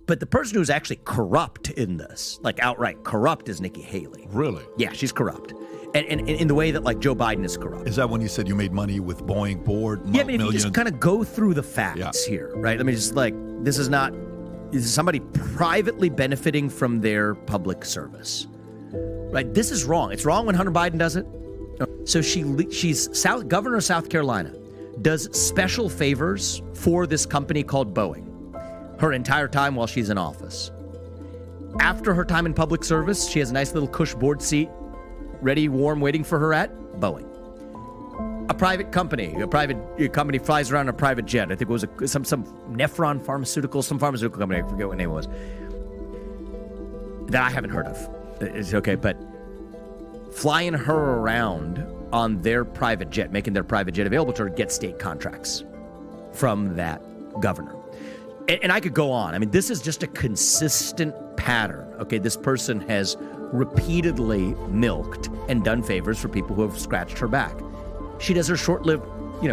But the person who's actually corrupt in this, like outright corrupt, is Nikki Haley. Really? Yeah, she's corrupt. And in the way that, like, Joe Biden is corrupt. Is that when you said you made money with Boeing board? Yeah, I mean, if you just kind of go through the facts here, right? I mean, just like, this is somebody privately benefiting from their public service, right? This is wrong. It's wrong when Hunter Biden does it. So she's governor of South Carolina, does special favors for this company called Boeing her entire time while she's in office. After her time in public service, she has a nice little cush board seat, ready, warm, waiting for her at Boeing. A private company flies around in a private jet. I think it was some Nephron Pharmaceuticals, some pharmaceutical company. I forget what name it was. That I haven't heard of. It's okay, but flying her around on their private jet, making their private jet available to her, get state contracts from that governor. And I could go on. I mean, this is just a consistent pattern. Okay, this person has repeatedly milked and done favors for people who have scratched her back. She does her short-lived,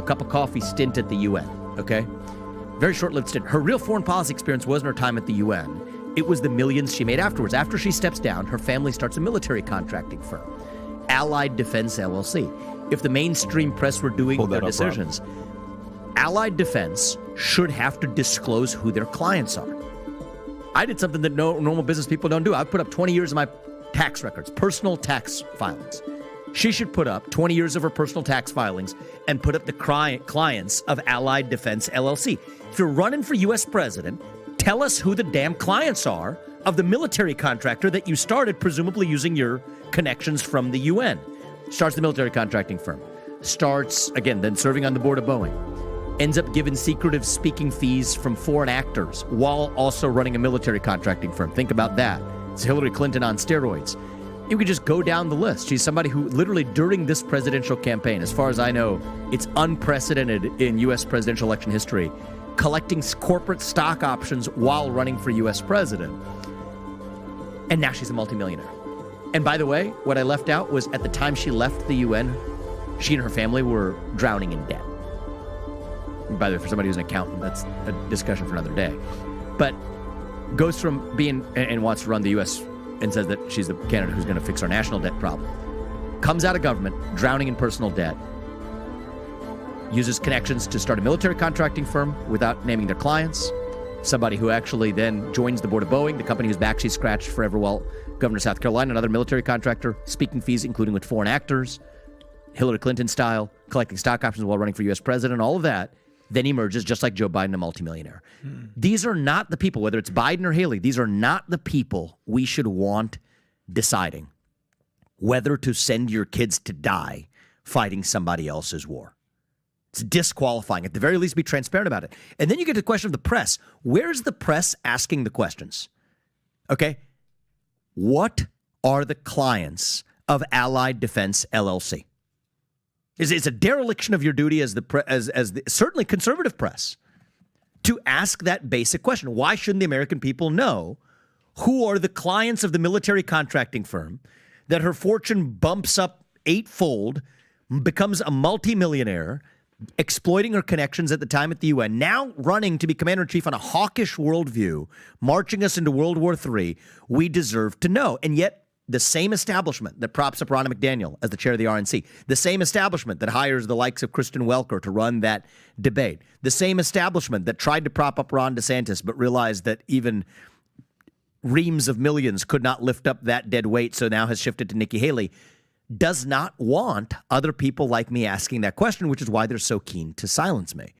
cup of coffee stint at the UN, okay? Very short-lived stint. Her real foreign policy experience wasn't her time at the UN. It was the millions she made afterwards. After she steps down, her family starts a military contracting firm, Allied Defense LLC. If the mainstream press were doing their decisions, Allied Defense should have to disclose who their clients are. I did something that normal business people don't do. I put up 20 years of my tax records, personal tax filings. She should put up 20 years of her personal tax filings and put up the clients of Allied Defense LLC. If you're running for U.S. president, tell us who the damn clients are of the military contractor that you started, presumably using your connections from the UN. Starts the military contracting firm. Starts, again, then serving on the board of Boeing. Ends up giving secretive speaking fees from foreign actors while also running a military contracting firm. Think about that. It's Hillary Clinton on steroids. You could just go down the list. She's somebody who literally during this presidential campaign, as far as I know, it's unprecedented in U.S. presidential election history, collecting corporate stock options while running for U.S. president. And now she's a multimillionaire. And by the way, what I left out was at the time she left the UN, she and her family were drowning in debt. By the way, for somebody who's an accountant, that's a discussion for another day. But goes from being, and wants to run the U.S., and says that she's the candidate who's going to fix our national debt problem. Comes out of government, drowning in personal debt, uses connections to start a military contracting firm without naming their clients, somebody who actually then joins the board of Boeing, the company whose back she scratched forever while governor of South Carolina, another military contractor, speaking fees, including with foreign actors, Hillary Clinton style, collecting stock options while running for U.S. president, all of that, then emerges, just like Joe Biden, a multimillionaire. These are not the people, whether it's Biden or Haley, these are not the people we should want deciding whether to send your kids to die fighting somebody else's war. It's disqualifying. At the very least, be transparent about it. And then you get to the question of the press. Where's the press asking the questions? Okay. What are the clients of Allied Defense LLC? It's a dereliction of your duty as the certainly conservative press to ask that basic question. Why shouldn't the American people know who are the clients of the military contracting firm that her fortune bumps up eightfold, becomes a multimillionaire, exploiting her connections at the time at the UN, now running to be commander-in-chief on a hawkish worldview, marching us into World War III? We deserve to know. And yet, the same establishment that props up Ronna McDaniel as the chair of the RNC, the same establishment that hires the likes of Kristen Welker to run that debate, the same establishment that tried to prop up Ron DeSantis but realized that even reams of millions could not lift up that dead weight, so now has shifted to Nikki Haley, does not want other people like me asking that question, which is why they're so keen to silence me.